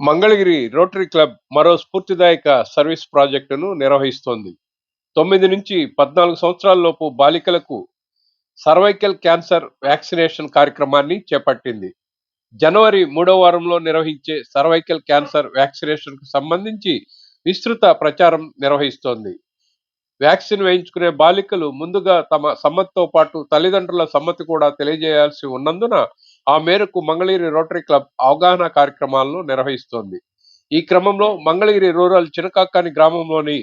Mangalagiri rotary club మరో స్ఫూర్తిదాయక service ప్రాజెక్టును నిర్వహిస్తోంది. 9 నుంచి 14 సంవత్సరాలలోపు బాలికలకు సర్వైకల్ క్యాన్సర్ వ్యాక్సినేషన్ కార్యక్రమాన్ని చేపట్టింది. జనవరి 3వ వారంలో నిర్వహించే సర్వైకల్ క్యాన్సర్ వ్యాక్సినేషన్కు సంబంధించి విస్తృత ప్రచారం నిర్వహిస్తోంది. వ్యాక్సిన్ వేయించుకునే బాలికలు ముందుగా తమ సమ్మతితో పాటు తల్లిదండ్రుల సమ్మతి కూడా తెలియజేయాల్సి ఉన్నందున ఆ మేరకు మంగళగిరి రోటరీ క్లబ్ అవగాహన కార్యక్రమాలను నిర్వహిస్తోంది. ఈ క్రమంలో మంగళగిరి రూరల్ చినకాకాని గ్రామంలోని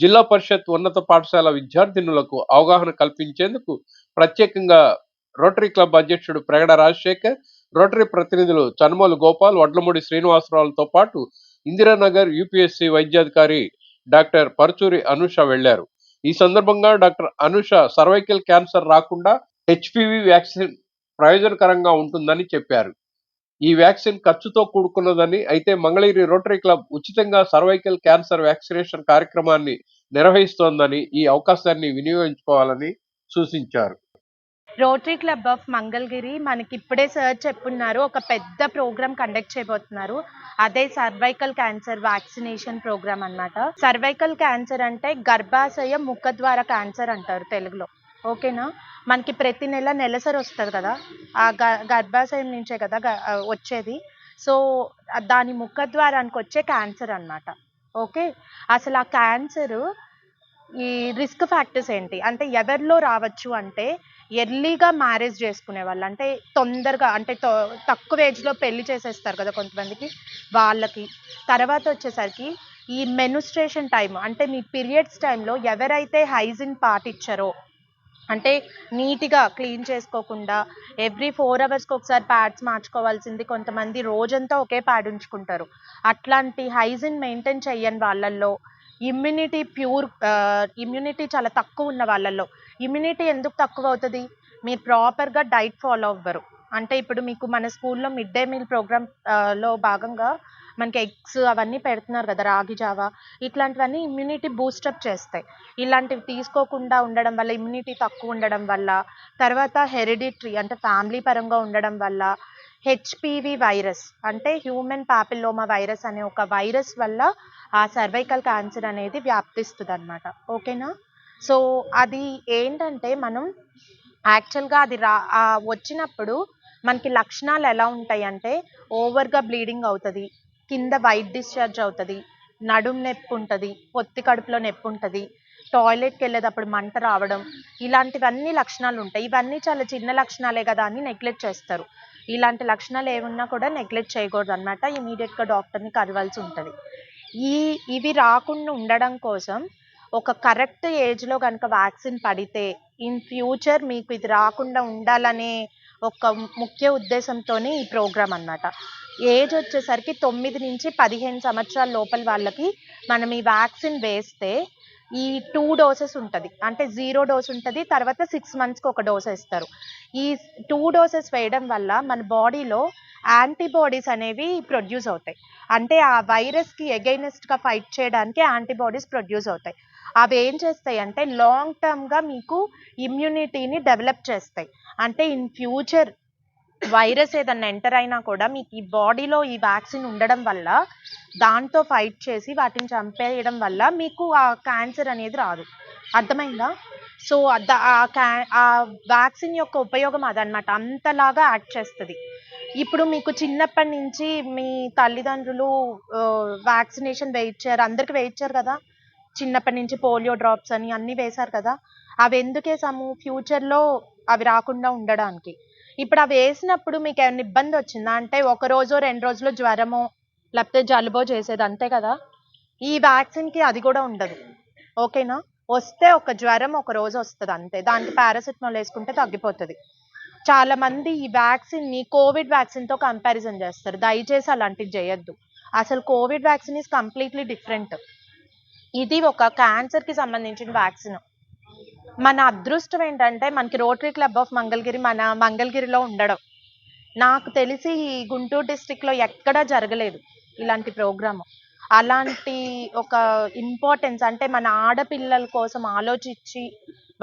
జిల్లా పరిషత్ ఉన్నత పాఠశాల విద్యార్థినులకు అవగాహన కల్పించేందుకు ప్రత్యేకంగా రోటరీ క్లబ్ అధ్యక్షుడు ప్రగడ రాజశేఖర్, రోటరీ ప్రతినిధులు చనుమోలు గోపాల్, వడ్లమూడి శ్రీనివాసరావులతో పాటు ఇందిరానగర్ యూపీఎస్సీ వైద్యాధికారి డాక్టర్ పరుచూరి అనూష వెళ్లారు. ఈ సందర్భంగా డాక్టర్ అనూష సర్వైకల్ క్యాన్సర్ రాకుండా హెచ్పివి వ్యాక్సిన్ ప్రయోజనకరంగా ఉంటుందని చెప్పారు. ఈ వ్యాక్సిన్ ఖర్చుతో కూడుకున్నదని, అయితే మంగళగిరి రోటరీ క్లబ్ ఉచితంగా సర్వైకల్ క్యాన్సర్ వ్యాక్సినేషన్ కార్యక్రమాన్ని నిర్వహిస్తోందని, ఈ అవకాశాన్ని వినియోగించుకోవాలని సూచించారు. రోటరీ క్లబ్ ఆఫ్ మంగళగిరి మనకి ఇప్పుడే సార్ చెప్పున్నారు, ఒక పెద్ద ప్రోగ్రామ్ కండక్ట్ చేయబోతున్నారు. అదే సర్వైకల్ క్యాన్సర్ వ్యాక్సినేషన్ ప్రోగ్రామ్ అన్నమాట. సర్వైకల్ క్యాన్సర్ అంటే గర్భాశయ ముఖద్వార క్యాన్సర్ అంటారు తెలుగులో. ఓకేనా? మనకి ప్రతి నెల నెలసరి వస్తుంది కదా, ఆ గర్భాశయం నుంచే కదా వచ్చేది. సో దాని ముఖద్వారానికి వచ్చే క్యాన్సర్ అన్నమాట. ఓకే, అసలు ఆ క్యాన్సర్ ఈ రిస్క్ ఫ్యాక్టర్స్ ఏంటి అంటే ఎవరిలో రావచ్చు అంటే ఎర్లీగా మ్యారేజ్ చేసుకునే వాళ్ళు, అంటే తొందరగా అంటే తక్కువ ఏజ్లో పెళ్లి చేసేస్తారు కదా కొంతమందికి, వాళ్ళకి. తర్వాత వచ్చేసరికి ఈ మెనుస్ట్రేషన్ టైం అంటే మీ పీరియడ్స్ టైంలో ఎవరైతే హైజీన్ పాటించారో, అంటే నీట్గా క్లీన్ చేసుకోకుండా ఎవ్రీ 4 అవర్స్కి ఒకసారి ప్యాడ్స్ మార్చుకోవాల్సింది, కొంతమంది రోజంతా ఒకే ప్యాడ్ ఉంచుకుంటారు. అట్లాంటి హైజీన్ మెయింటైన్ చేయని వాళ్ళల్లో, ఇమ్యూనిటీ చాలా తక్కువ ఉన్న వాళ్ళల్లో. ఇమ్యూనిటీ ఎందుకు తక్కువ అవుతుంది? మీరు ప్రాపర్గా డైట్ ఫాలో అవ్వరు. అంటే ఇప్పుడు మీకు మన స్కూల్లో మిడ్ డే మీల్ ప్రోగ్రామ్ లో భాగంగా మనకి ఎగ్స్ అవన్నీ పెడుతున్నారు కదా, రాగి జావా, ఇట్లాంటివన్నీ ఇమ్యూనిటీ బూస్టప్ చేస్తాయి. ఇలాంటివి తీసుకోకుండా ఉండడం వల్ల, ఇమ్యూనిటీ తక్కువ ఉండడం వల్ల, తర్వాత హెరిడిటరీ అంటే ఫ్యామిలీ పరంగా ఉండడం వల్ల, హెచ్పివి వైరస్ అంటే హ్యూమన్ పాపిల్లోమా వైరస్ అనే ఒక వైరస్ వల్ల ఆ సర్వైకల్ క్యాన్సర్ అనేది వ్యాప్తిస్తుంది అనమాట. ఓకేనా? సో అది ఏంటంటే మనం యాక్చువల్గా అది వచ్చినప్పుడు మనకి లక్షణాలు ఎలా ఉంటాయి అంటే ఓవర్గా బ్లీడింగ్ అవుతుంది, కింద వైట్ డిశ్చార్జ్ అవుతుంది, నడుము నొప్పి ఉంటుంది, పొత్తి కడుపులో నొప్పి ఉంటుంది, టాయిలెట్కి వెళ్ళేటప్పుడు మంట రావడం, ఇలాంటివన్నీ లక్షణాలు ఉంటాయి. ఇవన్నీ చాలా చిన్న లక్షణాలే కదా అని నెగ్లెక్ట్ చేస్తారు. ఇలాంటి లక్షణాలు ఏమున్నా కూడా నెగ్లెక్ట్ చేయకూడదు అనమాట. ఇమీడియట్గా డాక్టర్ని కలవాల్సి ఉంటుంది. ఇవి రాకుండా ఉండడం కోసం ఒక కరెక్ట్ ఏజ్లో కనుక వ్యాక్సిన్ పడితే ఇన్ ఫ్యూచర్ మీకు ఇది రాకుండా ఉండాలనే ఒక ముఖ్య ఉద్దేశంతోనే ఈ ప్రోగ్రామ్ అన్నమాట. ఏజ్ వచ్చేసరికి 9 నుంచి 15 సంవత్సరాల లోపల వాళ్ళకి మనం ఈ వ్యాక్సిన్ వేస్తే ఈ 2 డోసెస్ ఉంటుంది, అంటే 0 డోస్ ఉంటుంది, తర్వాత 6 మంత్స్కి ఒక డోస్ వేస్తారు. ఈ 2 డోసెస్ వేయడం వల్ల మన బాడీలో యాంటీబాడీస్ అనేవి ప్రొడ్యూస్ అవుతాయి. అంటే ఆ వైరస్కి ఎగైనెస్ట్గా ఫైట్ చేయడానికి యాంటీబాడీస్ ప్రొడ్యూస్ అవుతాయి. అవి ఏం చేస్తాయి అంటే లాంగ్ టర్మ్గా మీకు ఇమ్యూనిటీని డెవలప్ చేస్తాయి. అంటే ఇన్ ఫ్యూచర్ వైరస్ ఏదన్నా ఎంటర్ అయినా కూడా మీకు ఈ బాడీలో ఈ వ్యాక్సిన్ ఉండడం వల్ల దాంతో ఫైట్ చేసి వాటిని చంపేయడం వల్ల మీకు ఆ క్యాన్సర్ అనేది రాదు. అర్థమైందా? సో ఆ వ్యాక్సిన్ యొక్క ఉపయోగం అదనమాట, అంతలాగా యాక్ట్ చేస్తుంది. ఇప్పుడు మీకు చిన్నప్పటి నుంచి మీ తల్లిదండ్రులు వ్యాక్సినేషన్ వేయించారు, అందరికి వేయించారు కదా, చిన్నప్పటి నుంచి పోలియో డ్రాప్స్ అని అన్నీ వేశారు కదా. అవి ఎందుకు వేసాము? ఫ్యూచర్లో అవి రాకుండా ఉండడానికి. ఇప్పుడు అవి వేసినప్పుడు మీకు ఏమైనా ఇబ్బంది వచ్చిందా అంటే 1 రోజో 2 రోజులో జ్వరమో లేకపోతే జలుబో చేసేది, అంతే కదా. ఈ వ్యాక్సిన్కి అది కూడా ఉండదు. ఓకేనా? వస్తే ఒక జ్వరం 1 రోజు వస్తుంది అంతే, దానికి పారాసిటమాల్ వేసుకుంటే తగ్గిపోతుంది. చాలా మంది ఈ వ్యాక్సిన్ని కోవిడ్ వ్యాక్సిన్తో కంపారిజన్ చేస్తారు. దయచేసి అలాంటివి చేయొద్దు. అసలు Covid vaccine is completely different. ఇది ఒక క్యాన్సర్కి సంబంధించిన వ్యాక్సిన్. మన అదృష్టం ఏంటంటే మనకి రోటరీ క్లబ్ ఆఫ్ మంగళగిరి మన మంగళగిరిలో ఉండడం. నాకు తెలిసి ఈ గుంటూరు డిస్ట్రిక్ట్లో ఎక్కడా జరగలేదు ఇలాంటి ప్రోగ్రాము. అలాంటి ఒక ఇంపార్టెన్స్ అంటే మన ఆడపిల్లల కోసం ఆలోచించి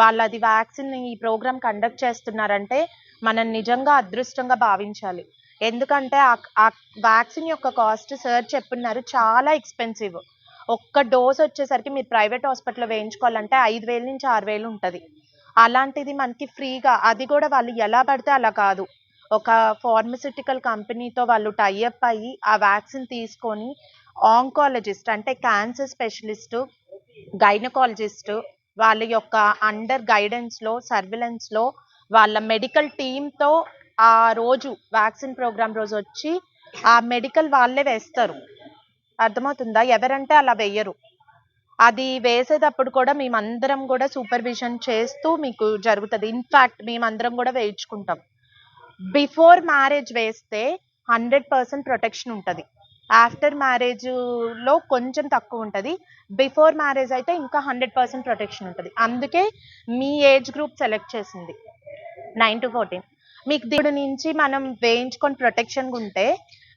వాళ్ళది వ్యాక్సిన్ ఈ ప్రోగ్రామ్ కండక్ట్ చేస్తున్నారంటే మనం నిజంగా అదృష్టంగా భావించాలి. ఎందుకంటే ఆ వ్యాక్సిన్ యొక్క కాస్ట్ సార్ చెప్పున్నారు చాలా ఎక్స్పెన్సివ్. ఒక్క డోస్ వచ్చేసరికి మీరు ప్రైవేట్ హాస్పిటల్‌లో వేయించుకోవాలంటే 5,000 నుంచి 6,000 ఉంటది. అలాంటిది మనకి ఫ్రీగా, అది కూడా వాళ్ళు ఎలా పడితే అలా కాదు. ఒక ఫార్మాస్యూటికల్ కంపెనీతో వాళ్ళు టై అప్ అయ్యి ఆ వ్యాక్సిన్ తీసుకొని ఆంకాలజిస్ట్ అంటే క్యాన్సర్ స్పెషలిస్ట్, గైనకాలజిస్ట్ వాళ్ళ యొక్క అండర్ గైడెన్స్‌లో, సర్విలెన్స్‌లో వాళ్ళ మెడికల్ టీమ్‌తో ఆ రోజు వ్యాక్సిన్ ప్రోగ్రామ్ రోజు వచ్చి ఆ మెడికల్ వాళ్ళే వేస్తారు. అర్థమవుతుందా? ఎవరంటే అలా వెయ్యరు. అది వేసేటప్పుడు కూడా మేమందరం కూడా సూపర్విజన్ చేస్తూ మీకు జరుగుతది. ఇన్‌ఫాక్ట్ మేమందరం కూడా వేయించుకుంటాం. బిఫోర్ మ్యారేజ్ వేస్తే 100% ప్రొటెక్షన్ ఉంటది. ఆఫ్టర్ మ్యారేజ్‌లో కొంచెం తక్కువ ఉంటది. బిఫోర్ మ్యారేజ్ అయితే ఇంకా 100% ప్రొటెక్షన్ ఉంటది. అందుకే మీ ఏజ్ గ్రూప్ సెలెక్ట్ చేసింది 9-14. మీకు దీని నుంచి మనం వేయించుకొని ప్రొటెక్షన్‌గా ఉంటే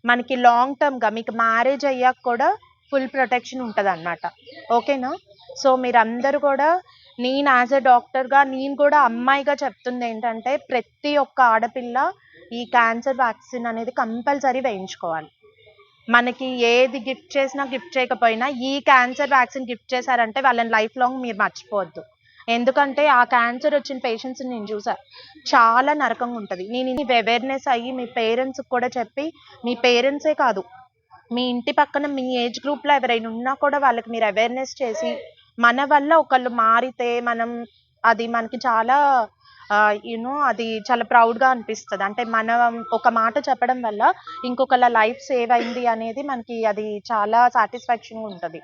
మనకి లాంగ్ టర్మ్‌గా మీకు మ్యారేజ్ అయ్యాక కూడా ఫుల్ ప్రొటెక్షన్ ఉంటదన్నమాట. ఓకేనా? సో మీరందరూ కూడా, నేను యాస్ ఎ డాక్టర్‌గా నేను కూడా అమ్మాయిగా చెప్తుందేంటంటే ప్రతి ఒక్క ఆడపిల్ల ఈ క్యాన్సర్ వ్యాక్సిన్ అనేది కంపల్సరీ వేయించుకోవాలి. మనకి ఏది గిఫ్ట్ చేసినా, గిఫ్ట్ చేయకపోయినా ఈ క్యాన్సర్ వ్యాక్సిన్ గిఫ్ట్ చేశారంటే వాళ్ళని లైఫ్ లాంగ్ మీరు మర్చిపోవద్దు. ఎందుకంటే ఆ క్యాన్సర్ వచ్చిన పేషెంట్స్‌ని నేను చూసా. చాలా నరకంగా ఉంటది. నేను ఇది అవేర్‌నెస్ అయ్యి మీ పేరెంట్స్‌కి కూడా చెప్పి, మీ పేరెంట్సే కాదు, మీ ఇంటి పక్కన మీ ఏజ్ గ్రూప్‌లో ఎవరైనా ఉన్నా కూడా వాళ్ళకి మీరు అవేర్‌నెస్ చేసి, మన వల్ల ఒకళ్ళు మారితే అది మనకి చాలా అది చాలా ప్రౌడ్‌గా అనిపిస్తది. అంటే మనం ఒక మాట చెప్పడం వల్ల ఇంకొకళ్ళ లైఫ్ సేవ్ అయింది అనేది మనకి అది చాలా సాటిస్ఫాక్షన్‌గా ఉంటది.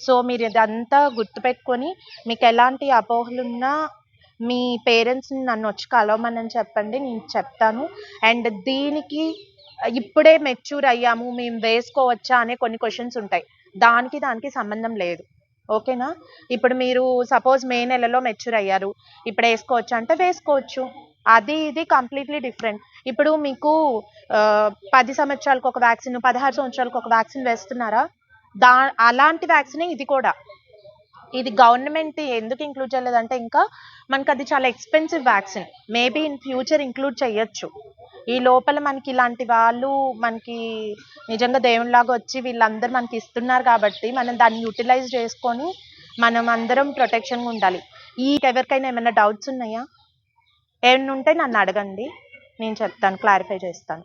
సో మీరు ఇదంతా గుర్తుపెట్టుకొని మీకెలాంటి అపోహలున్నా మీ పేరెంట్స్‌ని నన్నొచ్చి కలవమని చెప్పండి. నేను చెప్తాను. అండ్ దీనికి ఇప్పుడే మెచ్యూర్ అయ్యాము, మేము వేసుకోవచ్చా అనే కొన్ని క్వెషన్స్ ఉంటాయి. దానికి సంబంధం లేదు. ఓకేనా? ఇప్పుడు మీరు సపోజ్ మే నెలలో మెచ్యూర్ అయ్యారు. ఇప్పుడు ఏసుకోవచ్చా అంటే వేసుకోవచ్చు. అది ఇది కంప్లీట్‌లీ డిఫరెంట్. ఇప్పుడు మీకు 10 సంవత్సరాలకు ఒక వ్యాక్సిన్, 16 సంవత్సరాలకు ఒక వ్యాక్సిన్ వేస్తున్నారా? అలాంటి వ్యాక్సినే ఇది కూడా. ఇది గవర్నమెంట్ ఎందుకు ఇంక్లూడ్ చేయలేదంటే ఇంకా మనకది చాలా expensive vaccine. Maybe in future include చేయొచ్చు. ఈ లోపల మనకి ఇలాంటి వాళ్ళు మనకి నిజంగా దేవునిలాగా వచ్చి వీళ్ళందరూ మనకి ఇస్తున్నారు కాబట్టి మనం దాన్ని యుటిలైజ్ చేసుకొని మనం అందరం ప్రొటెక్షన్‌గా ఉండాలి. ఎవరికైనా ఏమైనా డౌట్స్ ఉన్నాయా? ఏమన్నా ఉంటే నన్ను అడగండి. నేను చెప్తాను, క్లారిఫై చేస్తాను.